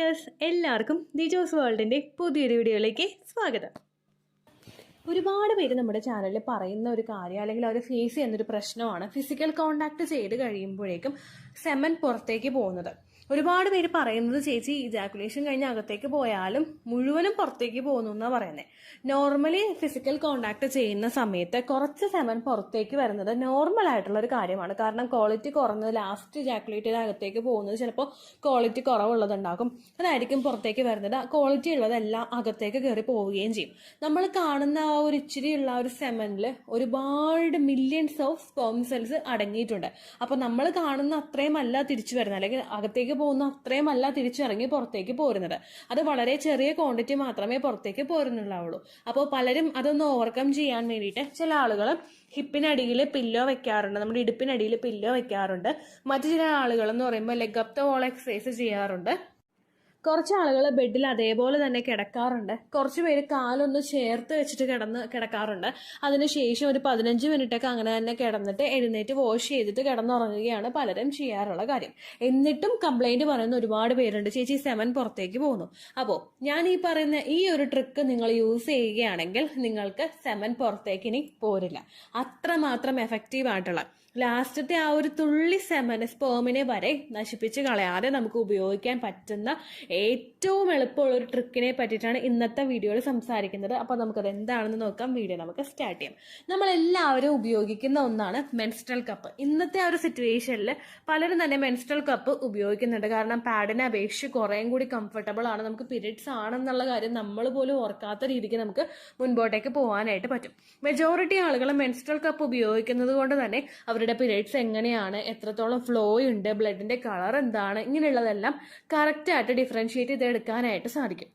Viewers, എല്ലാവർക്കും ദിജോസ് വേൾഡിൻ്റെ പുതിയൊരു വീഡിയോയിലേക്ക് സ്വാഗതം. ഒരുപാട് പേര് നമ്മുടെ ചാനലിൽ പറയുന്ന ഒരു കാര്യം അല്ലെങ്കിൽ അവർ ഫേസ് ചെയ്യുന്നൊരു പ്രശ്നമാണ് ഫിസിക്കൽ കോണ്ടാക്ട് ചെയ്ത് കഴിയുമ്പോഴേക്കും സെമൻ പുറത്തേക്ക് പോകുന്നത്. ഒരുപാട് പേര് പറയുന്നത് ചേച്ചി ഇജാക്കുലേഷൻ കഴിഞ്ഞ് അകത്തേക്ക് പോയാലും മുഴുവനും പുറത്തേക്ക് പോകുന്നു എന്നാണ് പറയുന്നത്. നോർമലി ഫിസിക്കൽ കോണ്ടാക്ട് ചെയ്യുന്ന സമയത്ത് കുറച്ച് സെമൻ പുറത്തേക്ക് വരുന്നത് നോർമൽ ആയിട്ടുള്ള ഒരു കാര്യമാണ്. കാരണം ക്വാളിറ്റി കുറഞ്ഞത് ലാസ്റ്റ് ഇജാക്കുലേറ്റ് ചെയ്ത് അകത്തേക്ക് പോകുന്നത് ചിലപ്പോൾ ക്വാളിറ്റി കുറവുള്ളതുണ്ടാകും, അതായിരിക്കും പുറത്തേക്ക് വരുന്നത്. ക്വാളിറ്റി ഉള്ളതെല്ലാം അകത്തേക്ക് കയറി പോവുകയും ചെയ്യും. നമ്മൾ കാണുന്ന ആ ഒരു ഇച്ചിരിയുള്ള ഒരു സെമനിൽ ഒരുപാട് മില്യൺസ് ഓഫ് സ്പേം സെൽസ് അടങ്ങിയിട്ടുണ്ട്. അപ്പൊ നമ്മൾ കാണുന്ന അത്രയും അല്ല തിരിച്ചു വരുന്നത്, അല്ലെങ്കിൽ അകത്തേക്ക് പോകുന്ന അത്രയും അല്ല തിരിച്ചിറങ്ങി പുറത്തേക്ക് പോരുന്നത്. അത് വളരെ ചെറിയ ക്വാണ്ടിറ്റി മാത്രമേ പുറത്തേക്ക് പോരുന്നുള്ളൂ. അപ്പോൾ പലരും അതൊന്ന് ഓവർകം ചെയ്യാൻ വേണ്ടിയിട്ട് ചില ആളുകൾ ഹിപ്പിനടിയിൽ പില്ലോ വെക്കാറുണ്ട്, നമ്മുടെ ഇടുപ്പിനടിയിൽ പില്ലോ വെക്കാറുണ്ട്. മറ്റു ചില ആളുകൾ എന്ന് പറയുമ്പോൾ leg up the wall exercise ചെയ്യാറുണ്ട്. കുറച്ച് ആളുകൾ ബെഡിൽ അതേപോലെ തന്നെ കിടക്കാറുണ്ട്. കുറച്ച് പേര് കാലൊന്ന് ചേർത്ത് വെച്ചിട്ട് കിടക്കാറുണ്ട്. അതിനുശേഷം ഒരു 15 മിനിറ്റൊക്കെ അങ്ങനെ തന്നെ കിടന്നിട്ട് എഴുന്നേറ്റ് വാഷ് ചെയ്തിട്ട് കിടന്നുറങ്ങുകയാണ് പലരും ചെയ്യാറുള്ള കാര്യം. എന്നിട്ടും കംപ്ലൈന്റ് പറയുന്ന ഒരുപാട് പേരുണ്ട്, ചേച്ചി സെമൻ പുറത്തേക്ക് പോകുന്നു. അപ്പോൾ ഞാൻ ഈ പറയുന്ന ഈ ഒരു ട്രിക്ക് നിങ്ങൾ യൂസ് ചെയ്യുകയാണെങ്കിൽ നിങ്ങൾക്ക് സെമൻ പുറത്തേക്ക് ഇനി പോരില്ല. അത്രമാത്രം എഫക്റ്റീവ് ആയിട്ടുള്ള ലാസ്റ്റത്തെ ആ ഒരു തുള്ളി സെമൻ സ്പേമിനെ വരെ നശിപ്പിച്ച് കളയാതെ നമുക്ക് ഉപയോഗിക്കാൻ പറ്റുന്ന ഏറ്റവും എളുപ്പമുള്ള ഒരു ട്രിക്കിനെ പറ്റിയിട്ടാണ് ഇന്നത്തെ വീഡിയോയിൽ സംസാരിക്കുന്നത്. അപ്പോൾ നമുക്കത് എന്താണെന്ന് നോക്കാം. വീഡിയോ നമുക്ക് സ്റ്റാർട്ട് ചെയ്യാം. നമ്മളെല്ലാവരും ഉപയോഗിക്കുന്ന ഒന്നാണ് മെൻസ്ട്രൽ കപ്പ്. ഇന്നത്തെ ആ ഒരു സിറ്റുവേഷനിൽ പലരും തന്നെ മെൻസ്ട്രൽ കപ്പ് ഉപയോഗിക്കുന്നുണ്ട്. കാരണം പാഡിനെ അപേക്ഷിച്ച് കുറേയും കൂടി കംഫർട്ടബിൾ ആണ്. നമുക്ക് പീരിയഡ്സ് ആണെന്നുള്ള കാര്യം നമ്മൾ പോലും ഓർക്കാത്ത രീതിക്ക് നമുക്ക് മുൻപോട്ടേക്ക് പോകാനായിട്ട് പറ്റും. മെജോറിറ്റി ആളുകൾ മെൻസ്ട്രൽ കപ്പ് ഉപയോഗിക്കുന്നത് കൊണ്ട് തന്നെ അവരുടെ പീരിയഡ്സ് എങ്ങനെയാണ്, എത്രത്തോളം ഫ്ലോ ഉണ്ട്, ബ്ലഡിന്റെ കളർ എന്താണ്, ഇങ്ങനെയുള്ളതെല്ലാം കറക്റ്റായിട്ട് ഡിഫറൻഷിയേറ്റ് ചെയ്തെടുക്കാനായിട്ട് സാധിക്കും.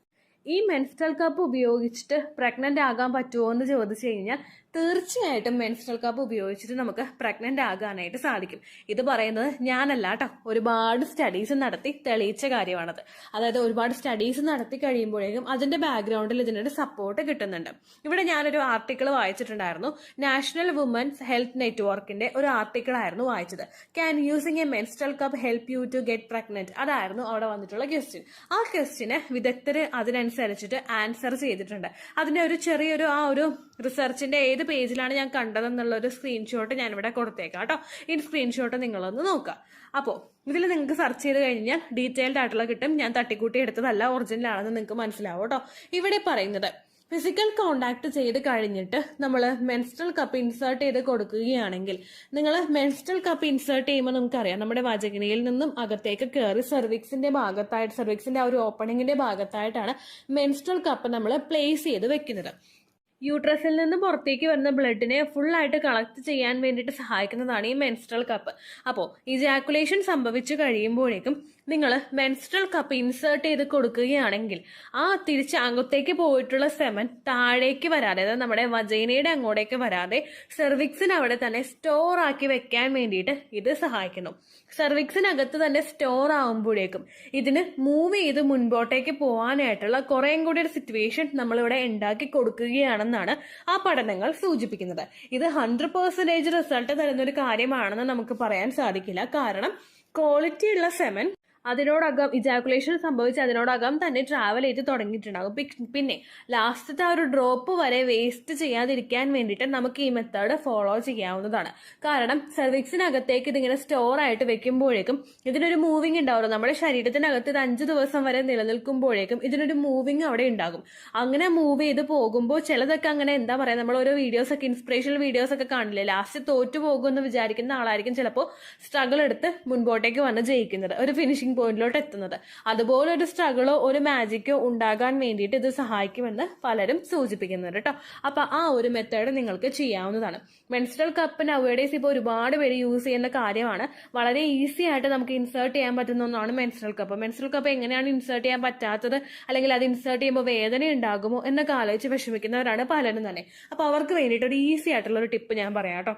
ഈ മെൻസ്ട്രൽ കപ്പ് ഉപയോഗിച്ചിട്ട് പ്രഗ്നന്റ് ആകാൻ പറ്റുമോ എന്ന് ചോദിച്ചു കഴിഞ്ഞാൽ തീർച്ചയായിട്ടും മെൻസ്ട്രൽ കപ്പ് ഉപയോഗിച്ചിട്ട് നമുക്ക് പ്രഗ്നന്റ് ആകാനായിട്ട് സാധിക്കും. ഇത് പറയുന്നത് ഞാനല്ല കേട്ടോ, ഒരുപാട് സ്റ്റഡീസ് നടത്തി തെളിയിച്ച കാര്യമാണത്. അതായത് ഒരുപാട് സ്റ്റഡീസ് നടത്തി കഴിയുമ്പോഴേക്കും അതിന്റെ ബാക്ക്ഗ്രൗണ്ടിൽ ഇതിനൊരു സപ്പോർട്ട് കിട്ടുന്നുണ്ട്. ഇവിടെ ഞാനൊരു ആർട്ടിക്കിൾ വായിച്ചിട്ടുണ്ടായിരുന്നു. നാഷണൽ വുമൻസ് ഹെൽത്ത് നെറ്റ്വർക്കിന്റെ ഒരു ആർട്ടിക്കിൾ ആയിരുന്നു വായിച്ചത്. Can using a menstrual cup help you to get pregnant? അതായിരുന്നു അവിടെ വന്നിട്ടുള്ള ക്വസ്റ്റ്യൻ. ആ ക്വസ്റ്റ്യന് വിദഗ്ധര് അതിനനുസരിച്ചിട്ട് ആൻസർ ചെയ്തിട്ടുണ്ട്. അതിന്റെ ഒരു ചെറിയൊരു ആ ഒരു റിസർച്ചിന്റെ ഏത് പേജിലാണ് ഞാൻ കണ്ടതെന്നുള്ള ഒരു സ്ക്രീൻഷോട്ട് ഞാൻ ഇവിടെ കൊടുത്തേക്കാം കേട്ടോ. ഈ സ്ക്രീൻഷോട്ട് നിങ്ങളൊന്ന് നോക്കുക. അപ്പോൾ ഇതിൽ നിങ്ങൾക്ക് സെർച്ച് ചെയ്ത് കഴിഞ്ഞാൽ ഡീറ്റെയിൽഡ് ആയിട്ടുള്ള കിട്ടും. ഞാൻ തട്ടിക്കൂട്ടി എടുത്തതല്ല, ഒറിജിനൽ ആണെന്ന് നിങ്ങൾക്ക് മനസ്സിലാവും കേട്ടോ. ഇവിടെ പറയുന്നത് ഫിസിക്കൽ കോണ്ടാക്ട് ചെയ്ത് കഴിഞ്ഞിട്ട് നമ്മൾ മെൻസ്ട്രൽ കപ്പ് ഇൻസേർട്ട് ചെയ്ത് കൊടുക്കുകയാണെങ്കിൽ, നിങ്ങൾ മെൻസ്ട്രൽ കപ്പ് ഇൻസേർട്ട് ചെയ്യുമ്പോൾ നമുക്കറിയാം നമ്മുടെ വജഗിനിയിൽ നിന്നും അകത്തേക്ക് കയറി സെർവിക്സിന്റെ ഭാഗത്തായിട്ട്, സെർവിക്സിന്റെ ആ ഒരു ഓപ്പണിങ്ങിന്റെ ഭാഗത്തായിട്ടാണ് മെൻസ്ട്രൽ കപ്പ് നമ്മൾ പ്ലേസ് ചെയ്ത് വെക്കുന്നത്. യൂട്രസിൽ നിന്ന് പുറത്തേക്ക് വരുന്ന ബ്ലഡിനെ ഫുള്ളായിട്ട് കളക്ട് ചെയ്യാൻ വേണ്ടിയിട്ട് സഹായിക്കുന്നതാണ് ഈ മെൻസ്ട്രൽ കപ്പ്. അപ്പോൾ ഇജാക്കുലേഷൻ സംഭവിച്ചു കഴിയുമ്പോഴേക്കും നിങ്ങൾ മെൻസ്ട്രൽ കപ്പ് ഇൻസേർട്ട് ചെയ്ത് കൊടുക്കുകയാണെങ്കിൽ ആ തിരിച്ച് അകത്തേക്ക് പോയിട്ടുള്ള സെമൻ താഴേക്ക് വരാതെ, അതായത് നമ്മുടെ വജൈനയുടെ അങ്ങോട്ടേക്ക് വരാതെ സെർവിക്സിന് അവിടെ തന്നെ സ്റ്റോർ ആക്കി വെക്കാൻ വേണ്ടിയിട്ട് ഇത് സഹായിക്കുന്നു. സെർവിക്സിനകത്ത് തന്നെ സ്റ്റോർ ആകുമ്പോഴേക്കും ഇതിന് മൂവ് ചെയ്ത് മുൻപോട്ടേക്ക് പോകാനായിട്ടുള്ള കുറേയും കൂടി ഒരു സിറ്റുവേഷൻ നമ്മളിവിടെ ഉണ്ടാക്കി കൊടുക്കുകയാണെന്നാണ് ആ പഠനങ്ങൾ സൂചിപ്പിക്കുന്നത്. ഇത് 100% റിസൾട്ട് തരുന്ന ഒരു കാര്യമാണെന്ന് നമുക്ക് പറയാൻ സാധിക്കില്ല. കാരണം ക്വാളിറ്റി ഉള്ള സെമൻ അതിനോടകം ഇജാക്കുലേഷൻ സംഭവിച്ച് അതിനോടകം തന്നെ ട്രാവൽ ചെയ്ത് തുടങ്ങിയിട്ടുണ്ടാകും. പിന്നെ ലാസ്റ്റത്തെ ആ ഒരു ഡ്രോപ്പ് വരെ വേസ്റ്റ് ചെയ്യാതിരിക്കാൻ വേണ്ടിയിട്ട് നമുക്ക് ഈ മെത്തേഡ് ഫോളോ ചെയ്യാവുന്നതാണ്. കാരണം സെർവിക്സിനകത്തേക്ക് ഇതിങ്ങനെ സ്റ്റോർ ആയിട്ട് വെക്കുമ്പോഴേക്കും ഇതിനൊരു മൂവിങ് ഉണ്ടാവുമല്ലോ. നമ്മുടെ ശരീരത്തിനകത്ത് ഇത് 5 ദിവസം വരെ നിലനിൽക്കുമ്പോഴേക്കും ഇതിനൊരു മൂവിങ് അവിടെ ഉണ്ടാകും. അങ്ങനെ മൂവ് ചെയ്ത് പോകുമ്പോൾ ചിലതൊക്കെ അങ്ങനെ എന്താ പറയുക, നമ്മൾ ഓരോ വീഡിയോസ് ഒക്കെ ഇൻസ്പിറേഷണൽ വീഡിയോസ് ഒക്കെ കാണില്ലേ, ലാസ്റ്റ് തോറ്റു പോകുമെന്ന് വിചാരിക്കുന്ന ആളായിരിക്കും ചിലപ്പോൾ സ്ട്രഗിൾ എടുത്ത് മുൻപോട്ടേക്ക് വന്ന് ജയിക്കുന്നത്, ഒരു ഫിനിഷിംഗ് പോയിന്റിലോട്ട് എത്തുന്നത്. അതുപോലെ ഒരു സ്ട്രഗിളോ ഒരു മാജിക്കോ ഉണ്ടാകാൻ വേണ്ടിയിട്ട് ഇത് സഹായിക്കുമെന്ന് പലരും സൂചിപ്പിക്കുന്നുണ്ട് കേട്ടോ. അപ്പൊ ആ ഒരു മെത്തേഡ് നിങ്ങൾക്ക് ചെയ്യാവുന്നതാണ്. മെൻസ്ട്രൽ കപ്പ് നൗഡേയ്സ് ഇപ്പോൾ ഒരുപാട് പേര് യൂസ് ചെയ്യുന്ന കാര്യമാണ്. വളരെ ഈസി ആയിട്ട് നമുക്ക് ഇൻസേർട്ട് ചെയ്യാൻ പറ്റുന്ന ഒന്നാണ് മെൻസ്ട്രൽ കപ്പ്. മെൻസ്ട്രൽ കപ്പ് എങ്ങനെയാണ് ഇൻസേർട്ട് ചെയ്യാൻ പറ്റാത്തത്, അല്ലെങ്കിൽ അത് ഇൻസേർട്ട് ചെയ്യുമ്പോൾ വേദന ഉണ്ടാകുമോ എന്നൊക്കെ ആലോചിച്ച് വിഷമിക്കുന്നവരാണ് പലരും തന്നെ. അപ്പൊ അവർക്ക് വേണ്ടിയിട്ട് ഒരു ഈസി ആയിട്ടുള്ള ഒരു ടിപ്പ് ഞാൻ പറയാം കേട്ടോ.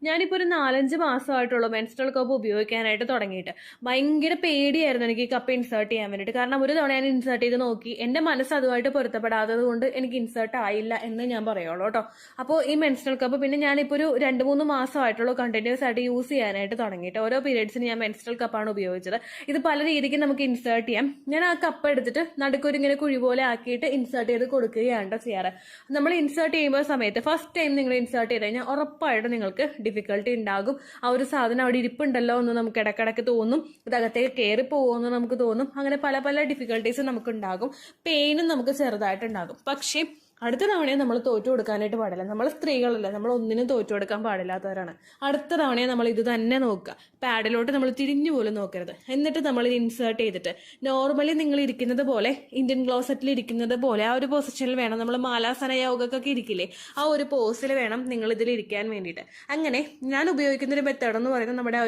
ഞാനിപ്പോൾ ഒരു 4-5 മാസമായിട്ടുള്ളൂ മെൻസ്ട്രൽ കപ്പ് ഉപയോഗിക്കാനായിട്ട് തുടങ്ങിയിട്ട്. ഭയങ്കര പേടിയായിരുന്നു എനിക്ക് ഈ കപ്പ് ഇൻസേർട്ട് ചെയ്യാൻ വേണ്ടിയിട്ട്. കാരണം ഒരു തവണ ഞാൻ ഇൻസേർട്ട് ചെയ്ത് നോക്കി, എൻ്റെ മനസ്സ് അതുമായിട്ട് പൊരുത്തപ്പെടാത്തത് കൊണ്ട് എനിക്ക് ഇൻസേർട്ട് ആയില്ല എന്ന് ഞാൻ പറയുള്ളൂ കേട്ടോ. അപ്പോൾ ഈ മെൻസ്ട്രൽ കപ്പ് പിന്നെ ഞാനിപ്പോൾ ഒരു 2-3 മാസമായിട്ടുള്ളൂ കണ്ടിന്യൂസ് ആയിട്ട് യൂസ് ചെയ്യാനായിട്ട് തുടങ്ങിയിട്ട്. ഓരോ പീരീഡ്സിന് ഞാൻ മെൻസ്ട്രൽ കപ്പാണ് ഉപയോഗിച്ചത്. ഇത് പല രീതിക്ക് നമുക്ക് ഇൻസേർട്ട് ചെയ്യാം. ഞാൻ ആ കപ്പ് എടുത്തിട്ട് നടുക്കൊരു ഇങ്ങനെ കുഴി പോലെ ആക്കിയിട്ട് ഇൻസേർട്ട് ചെയ്ത് കൊടുക്കുകയാണ് ചെയ്യാറ്. നമ്മൾ ഇൻസേർട്ട് ചെയ്യുമ്പോൾ സമയത്ത് ഫസ്റ്റ് ടൈം നിങ്ങൾ ഇൻസേർട്ട് ചെയ്ത് കഴിഞ്ഞാൽ ഉറപ്പായിട്ട് നിങ്ങൾക്ക് ഡിഫിക്കൽട്ടി ഉണ്ടാകും. ആ ഒരു സാധനം അവിടെ ഇരിപ്പുണ്ടല്ലോ എന്ന് നമുക്ക് ഇടക്കിടക്ക് തോന്നും, ഇതകത്തേക്ക് കയറി പോകുമെന്ന് നമുക്ക് തോന്നും. അങ്ങനെ പല പല ഡിഫിക്കൽട്ടീസ് നമുക്ക് ഉണ്ടാകും. പെയിനും നമുക്ക് ചെറുതായിട്ടുണ്ടാകും. പക്ഷേ അടുത്ത തവണയെ നമ്മൾ തോറ്റു കൊടുക്കാനായിട്ട് പാടില്ല. നമ്മൾ സ്ത്രീകളല്ല, നമ്മൾ ഒന്നിനും തോറ്റു കൊടുക്കാൻ പാടില്ലാത്തവരാണ്. അടുത്ത തവണയെ നമ്മൾ ഇത് തന്നെ നോക്കുക. പാഡിലോട്ട് നമ്മൾ തിരിഞ്ഞു പോലും നോക്കരുത്. എന്നിട്ട് നമ്മൾ ഇത് ഇൻസേർട്ട് ചെയ്തിട്ട് നോർമലി നിങ്ങൾ ഇരിക്കുന്നത് പോലെ, ഇന്ത്യൻ ക്ലോസറ്റിൽ ഇരിക്കുന്നത് പോലെ ആ ഒരു പൊസിഷനിൽ വേണം. നമ്മൾ മാലാസന യോഗക്കൊക്കെ ഇരിക്കില്ലേ, ആ ഒരു പോസിൽ വേണം നിങ്ങൾ ഇതിൽ ഇരിക്കാൻ വേണ്ടിയിട്ട്. അങ്ങനെ ഞാൻ ഉപയോഗിക്കുന്ന ഒരു മെത്തേഡ് എന്ന് പറയുന്നത് നമ്മുടെ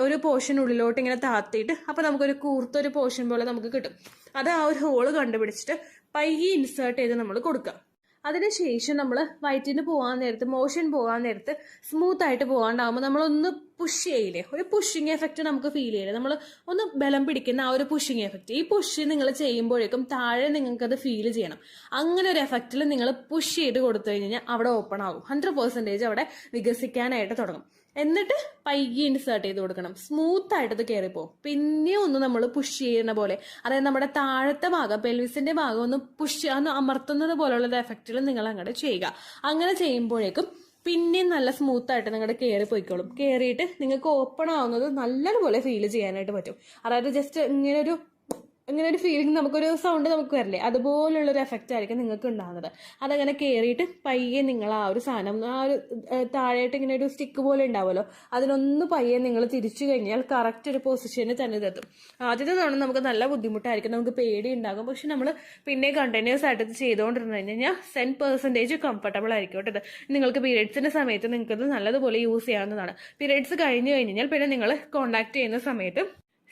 ഒരു പോർഷൻ ഉള്ളിലോട്ട് ഇങ്ങനെ താത്തിയിട്ട് അപ്പോൾ നമുക്കൊരു കൂർത്തൊരു പോർഷൻ പോലെ നമുക്ക് കിട്ടും. അത് ആ ഒരു ഹോള് കണ്ടുപിടിച്ചിട്ട് പയ്യെ ഇൻസേർട്ട് ചെയ്ത് നമ്മൾ കൊടുക്കുക. അതിനുശേഷം നമ്മൾ വയറ്റിന് പോകാൻ നേരത്ത്, മോഷൻ പോകാൻ നേരത്ത് സ്മൂത്ത് ആയിട്ട് പോകാണ്ടാവുമ്പോൾ നമ്മളൊന്ന് പുഷ് ചെയ്യില്ലേ, ഒരു പുഷിങ് എഫക്റ്റ് നമുക്ക് ഫീൽ ചെയ്യില്ലേ, നമ്മൾ ഒന്ന് ബലം പിടിക്കുന്ന ആ ഒരു പുഷിങ് എഫക്റ്റ്. ഈ പുഷ് നിങ്ങൾ ചെയ്യുമ്പോഴേക്കും താഴെ നിങ്ങൾക്കത് ഫീൽ ചെയ്യണം. അങ്ങനെ ഒരു എഫക്റ്റിൽ നിങ്ങൾ പുഷ് ചെയ്ത് കൊടുത്തു കഴിഞ്ഞാൽ അവിടെ ഓപ്പൺ ആകും. 100% അവിടെ വികസിക്കാനായിട്ട് തുടങ്ങും. എന്നിട്ട് പയ്യെ ഇൻസേർട്ട് ചെയ്ത് കൊടുക്കണം. സ്മൂത്ത് ആയിട്ട് ഇത് കയറിപ്പോ. പിന്നെ ഒന്ന് നമ്മൾ പുഷ് ചെയ്യുന്ന പോലെ, അതായത് നമ്മുടെ താഴത്തെ ഭാഗം, പെൽവിസിന്റെ ഭാഗം ഒന്ന് ഒന്ന് അമർത്തുന്നത് പോലുള്ള ഒരു എഫക്റ്റിൽ നിങ്ങൾ അങ്ങോട്ട് ചെയ്യുക. അങ്ങനെ ചെയ്യുമ്പോഴേക്കും പിന്നെയും നല്ല സ്മൂത്ത് ആയിട്ട് നിങ്ങളുടെ കയറി പോയിക്കോളും. കയറിയിട്ട് നിങ്ങൾക്ക് ഓപ്പൺ ആവുന്നത് നല്ലതുപോലെ ഫീൽ ചെയ്യാനായിട്ട് പറ്റും. അതായത് ജസ്റ്റ് ഇങ്ങനെ ഒരു ഫീലിംഗ്, നമുക്കൊരു സൗണ്ട് നമുക്ക് വരില്ലേ, അതുപോലുള്ളൊരു എഫക്റ്റ് ആയിരിക്കും നിങ്ങൾക്ക് ഉണ്ടാകുന്നത്. അതങ്ങനെ കയറിയിട്ട് പയ്യെ നിങ്ങൾ ആ ഒരു സാധനം, ആ ഒരു താഴെയായിട്ട് ഇങ്ങനെ ഒരു സ്റ്റിക്ക് പോലെ ഉണ്ടാവുമല്ലോ, അതിനൊന്ന് പയ്യെ നിങ്ങൾ തിരിച്ചു കഴിഞ്ഞാൽ കറക്റ്റ് ഒരു പൊസിഷനിൽ തന്നെ ഇതെത്തും. ആദ്യത്തെ തവണ നമുക്ക് നല്ല ബുദ്ധിമുട്ടായിരിക്കും, നമുക്ക് പേടി ഉണ്ടാകും. പക്ഷെ നമ്മൾ പിന്നെ കണ്ടിന്യൂസ് ആയിട്ട് ഇത് ചെയ്തുകൊണ്ടിരുന്നു കഴിഞ്ഞാൽ 100% കംഫർട്ടബിൾ ആയിരിക്കും കേട്ടോ. ഇത് നിങ്ങൾക്ക് പീരിയഡ്സിന്റെ സമയത്ത് നിങ്ങൾക്കത് നല്ലതുപോലെ യൂസ് ചെയ്യാവുന്നതാണ്. പീരിയഡ്സ് കഴിഞ്ഞു കഴിഞ്ഞാൽ പിന്നെ നിങ്ങൾ കോണ്ടാക്ട് ചെയ്യുന്ന സമയത്ത്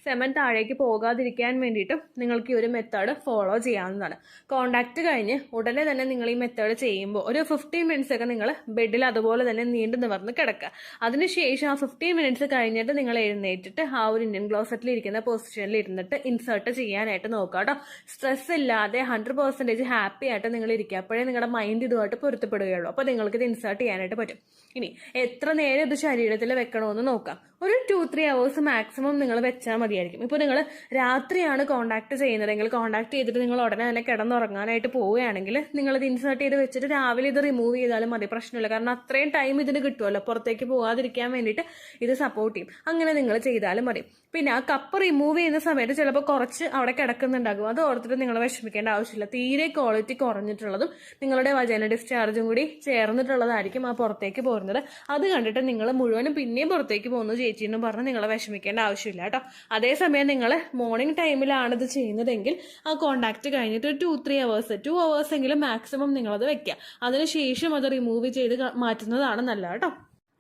സെമൻ താഴേക്ക് പോകാതിരിക്കാൻ വേണ്ടിയിട്ടും നിങ്ങൾക്ക് ഈ ഒരു മെത്തേഡ് ഫോളോ ചെയ്യാവുന്നതാണ്. കോണ്ടാക്ട് കഴിഞ്ഞ് ഉടനെ തന്നെ നിങ്ങൾ ഈ മെത്തേഡ് ചെയ്യുമ്പോൾ ഒരു 15 മിനിറ്റ്സ് ഒക്കെ നിങ്ങൾ ബെഡിൽ അതുപോലെ തന്നെ നീണ്ടു നിവർന്ന് കിടക്കുക. അതിനുശേഷം ആ 15 മിനിറ്റ്സ് കഴിഞ്ഞിട്ട് നിങ്ങൾ എഴുന്നേറ്റിട്ട് ആ ഒരു ഇന്ത്യൻ ക്ലോസറ്റിൽ ഇരിക്കുന്ന പൊസിഷനിൽ ഇരുന്നിട്ട് ഇൻസേർട്ട് ചെയ്യാനായിട്ട് നോക്കുക കേട്ടോ. സ്ട്രെസ് ഇല്ലാതെ 100% ഹാപ്പി ആയിട്ട് നിങ്ങൾ ഇരിക്കുക. അപ്പോഴേ നിങ്ങളുടെ മൈൻഡ് ഇതുമായിട്ട് പൊരുത്തപ്പെടുകയുള്ളൂ. അപ്പോൾ നിങ്ങൾക്ക് ഇത് ഇൻസേർട്ട് ചെയ്യാനായിട്ട് പറ്റും. ഇനി എത്ര നേരം ഇത് ശരീരത്തിൽ വെക്കണമെന്ന് നോക്കാം. ഒരു 2-3 അവേഴ്സ് മാക്സിമം നിങ്ങൾ വെച്ചാൽ മതിയായിരിക്കും. ഇപ്പോൾ നിങ്ങൾ രാത്രിയാണ് കോണ്ടാക്ട് ചെയ്യുന്നതെങ്കിൽ, കോണ്ടാക്ട് ചെയ്തിട്ട് നിങ്ങൾ ഉടനെ തന്നെ കിടന്നുറങ്ങാനായിട്ട് പോവുകയാണെങ്കിൽ നിങ്ങളിത് ഇൻസേർട്ട് ചെയ്ത് വെച്ചിട്ട് രാവിലെ ഇത് റിമൂവ് ചെയ്താലും മതി, പ്രശ്നമില്ല. കാരണം അത്രയും ടൈം ഇതിന് കിട്ടുമല്ലോ, പുറത്തേക്ക് പോകാതിരിക്കാൻ വേണ്ടിയിട്ട് ഇത് സപ്പോർട്ട് ചെയ്യും. അങ്ങനെ നിങ്ങൾ ചെയ്താലും മതി. പിന്നെ ആ കപ്പ് റിമൂവ് ചെയ്യുന്ന സമയത്ത് ചിലപ്പോൾ കുറച്ച് അവിടെ കിടക്കുന്നുണ്ടാകും. അത് ഓർത്തിട്ട് നിങ്ങൾ വിഷമിക്കേണ്ട ആവശ്യമില്ല. തീരെ ക്വാളിറ്റി കുറഞ്ഞിട്ടുള്ളതും നിങ്ങളുടെ വജൈന ഡിസ്ചാർജും കൂടി ചേർന്നിട്ടുള്ളതായിരിക്കും ആ പുറത്തേക്ക് പോരുന്നത്. അത് കണ്ടിട്ട് നിങ്ങൾ മുഴുവനും പിന്നെയും പുറത്തേക്ക് പോകുന്നു ചേച്ചിയെന്നും പറഞ്ഞ് നിങ്ങൾ വിഷമിക്കേണ്ട ആവശ്യമില്ല കേട്ടോ. അതേസമയം നിങ്ങൾ മോർണിംഗ് ടൈമിലാണ് ഇത് ചെയ്യുന്നതെങ്കിൽ ആ കോണ്ടാക്ട് കഴിഞ്ഞിട്ട് 2-3 അവേഴ്സ് 2 അവേഴ്സ് എങ്കിലും മാക്സിമം നിങ്ങളത് വെക്കുക. അതിനുശേഷം അത് റിമൂവ് ചെയ്ത് മാറ്റുന്നതാണ് നല്ലത് കേട്ടോ.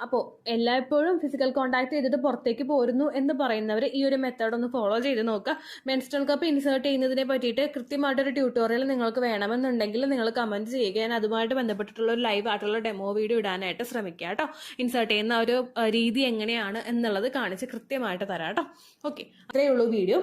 അപ്പോൾ എല്ലായ്പ്പോഴും ഫിസിക്കൽ കോണ്ടാക്ട് ചെയ്തിട്ട് പുറത്തേക്ക് പോരുന്നു എന്ന് പറയുന്നവർ ഈ ഒരു മെത്തേഡ് ഒന്ന് ഫോളോ ചെയ്ത് നോക്കുക. മെൻസ്ട്രൽ കപ്പ് ഇൻസേർട്ട് ചെയ്യുന്നതിനെ പറ്റിയിട്ട് കൃത്യമായിട്ടൊരു ട്യൂട്ടോറിയൽ നിങ്ങൾക്ക് വേണമെന്നുണ്ടെങ്കിൽ നിങ്ങൾ കമൻറ്റ് ചെയ്യുക. ഞാൻ അതുമായിട്ട് ബന്ധപ്പെട്ടിട്ടുള്ള ഒരു ലൈവ് ആയിട്ടുള്ള ഡെമോ വീഡിയോ ഇടാനായിട്ട് ശ്രമിക്കുക കേട്ടോ. ഇൻസേർട്ട് ചെയ്യുന്ന ഒരു രീതി എങ്ങനെയാണ് എന്നുള്ളത് കാണിച്ച് കൃത്യമായിട്ട് തരാം കേട്ടോ. ഓക്കെ, അത്രയേ ഉള്ളൂ വീഡിയോ.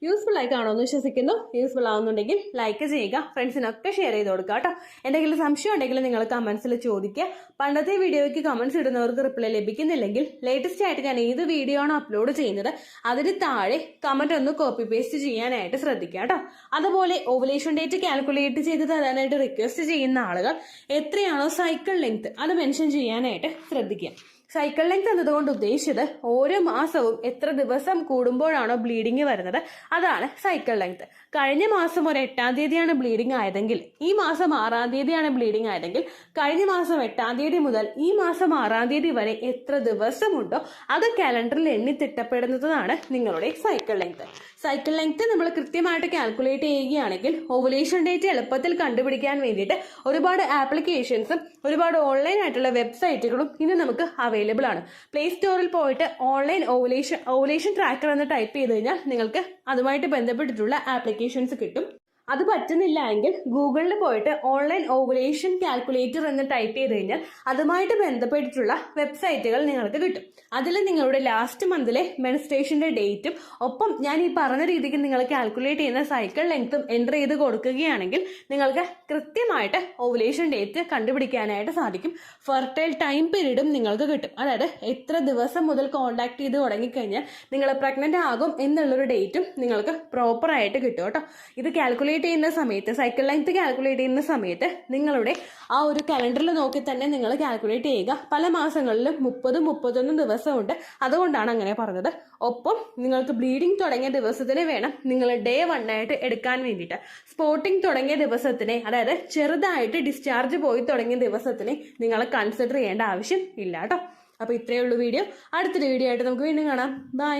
യൂസ്ഫുൾ ആയി കാണുമെന്ന് വിശ്വസിക്കുന്നു. യൂസ്ഫുൾ ആവുന്നുണ്ടെങ്കിൽ ലൈക്ക് ചെയ്യുക, ഫ്രണ്ട്സിനൊക്കെ ഷെയർ ചെയ്ത് കൊടുക്കുക കേട്ടോ. എന്തെങ്കിലും സംശയം ഉണ്ടെങ്കിൽ നിങ്ങൾ കമന്റ്സിൽ ചോദിക്കുക. പണ്ടത്തെ വീഡിയോയ്ക്ക് കമന്റ്സ് ഇടുന്നവർക്ക് റിപ്ലൈ ലഭിക്കുന്നില്ലെങ്കിൽ ലേറ്റസ്റ്റ് ആയിട്ട് ഞാൻ ഏത് വീഡിയോ ആണ് അപ്ലോഡ് ചെയ്യുന്നത് അതിന് താഴെ കമന്റ് ഒന്ന് കോപ്പി പേസ്റ്റ് ചെയ്യാനായിട്ട് ശ്രദ്ധിക്കുക കേട്ടോ. അതുപോലെ ഓവുലേഷൻ ഡേറ്റ് കാൽക്കുലേറ്റ് ചെയ്ത് തരാനായിട്ട് റിക്വസ്റ്റ് ചെയ്യുന്ന ആളുകൾ എത്രയാണോ സൈക്കിൾ ലെങ്ത് അത് മെൻഷൻ ചെയ്യാനായിട്ട് ശ്രദ്ധിക്കുക. സൈക്കിൾ ലെങ്ത് എന്നതുകൊണ്ട് ഉദ്ദേശിച്ചത് ഓരോ മാസവും എത്ര ദിവസം കൂടുമ്പോഴാണോ ബ്ലീഡിങ് വരുന്നത് അതാണ് സൈക്കിൾ ലെങ്ത്. കഴിഞ്ഞ മാസം ഒരു 8-ാം തീയതിയാണ് ബ്ലീഡിങ് ആയതെങ്കിൽ ഈ മാസം 6-ാം തീയതിയാണ് ബ്ലീഡിങ് ആയതെങ്കിൽ കഴിഞ്ഞ മാസം 8-ാം തീയതി മുതൽ ഈ മാസം 6-ാം തീയതി വരെ എത്ര ദിവസമുണ്ടോ അത് കാലണ്ടറിൽ എണ്ണി തിട്ടപ്പെടുന്നതാണ് നിങ്ങളുടെ സൈക്കിൾ ലെങ്ത്. സൈക്കിൾ ലെങ്ത് നമ്മൾ കൃത്യമായിട്ട് കാൽക്കുലേറ്റ് ചെയ്യുകയാണെങ്കിൽ ഓവുലേഷൻ ഡേറ്റ് എളുപ്പത്തിൽ കണ്ടുപിടിക്കാൻ വേണ്ടിയിട്ട് ഒരുപാട് ആപ്ലിക്കേഷൻസും ഒരുപാട് ഓൺലൈൻ ആയിട്ടുള്ള വെബ്സൈറ്റുകളും ഇന്ന് നമുക്ക് അവൈലബിൾ ആണ്. പ്ലേ സ്റ്റോറിൽ പോയിട്ട് ഓൺലൈൻ ഓവുലേഷൻ ട്രാക്കർ എന്ന് ടൈപ്പ് ചെയ്ത് കഴിഞ്ഞാൽ നിങ്ങൾക്ക് അതുമായിട്ട് ബന്ധപ്പെട്ടിട്ടുള്ള ആപ്ലിക്കേഷൻസ് കിട്ടും. അത് പറ്റുന്നില്ല എങ്കിൽ ഗൂഗിളിൽ പോയിട്ട് ഓൺലൈൻ ഓവുലേഷൻ കാൽക്കുലേറ്റർ എന്ന് ടൈപ്പ് ചെയ്ത് കഴിഞ്ഞാൽ അതുമായിട്ട് ബന്ധപ്പെട്ടിട്ടുള്ള വെബ്സൈറ്റുകൾ നിങ്ങൾക്ക് കിട്ടും. അതിൽ നിങ്ങളുടെ ലാസ്റ്റ് മന്തിലെ മെൻസ്ട്രേഷന്റെ ഡേറ്റും ഒപ്പം ഞാൻ ഈ പറഞ്ഞ രീതിക്ക് നിങ്ങൾ കാൽക്കുലേറ്റ് ചെയ്യുന്ന സൈക്കിൾ ലെങ്ത്തും എൻ്റർ ചെയ്ത് കൊടുക്കുകയാണെങ്കിൽ നിങ്ങൾക്ക് കൃത്യമായിട്ട് ഓവുലേഷൻ ഡേറ്റ് കണ്ടുപിടിക്കാനായിട്ട് സാധിക്കും. ഫെർട്ടൈൽ ടൈം പീരീഡും നിങ്ങൾക്ക് കിട്ടും. അതായത് എത്ര ദിവസം മുതൽ കോണ്ടാക്ട് ചെയ്ത് തുടങ്ങിക്കഴിഞ്ഞാൽ നിങ്ങൾ പ്രഗ്നന്റ് ആകും എന്നുള്ളൊരു ഡേറ്റും നിങ്ങൾക്ക് പ്രോപ്പറായിട്ട് കിട്ടും കേട്ടോ. ഇത് കാൽക്കുലേറ്റ് ചെയ്യുന്ന സമയത്ത്, സൈക്കിൾ ലെങ്ത് കാൽക്കുലേറ്റ് ചെയ്യുന്ന സമയത്ത് നിങ്ങളുടെ ആ ഒരു കലണ്ടറിൽ നോക്കി തന്നെ നിങ്ങൾ കാൽക്കുലേറ്റ് ചെയ്യുക. പല മാസങ്ങളിലും 30-31 ദിവസമുണ്ട്, അതുകൊണ്ടാണ് അങ്ങനെ പറഞ്ഞത്. ഒപ്പം നിങ്ങൾക്ക് ബ്ലീഡിങ് തുടങ്ങിയ ദിവസത്തിന് വേണം നിങ്ങൾ ഡേ 1 ആയിട്ട് എടുക്കാൻ വേണ്ടിയിട്ട്. സ്പോട്ടിങ് തുടങ്ങിയ ദിവസത്തിനെ, അതായത് ചെറുതായിട്ട് ഡിസ്ചാർജ് പോയി തുടങ്ങിയ ദിവസത്തിനെ നിങ്ങൾ കൺസിഡർ ചെയ്യേണ്ട ആവശ്യം ഇല്ല കേട്ടോ. അപ്പോൾ ഇത്രയേ ഉള്ളൂ വീഡിയോ. അടുത്തൊരു വീഡിയോ ആയിട്ട് നമുക്ക് വീണ്ടും കാണാം. ബൈ.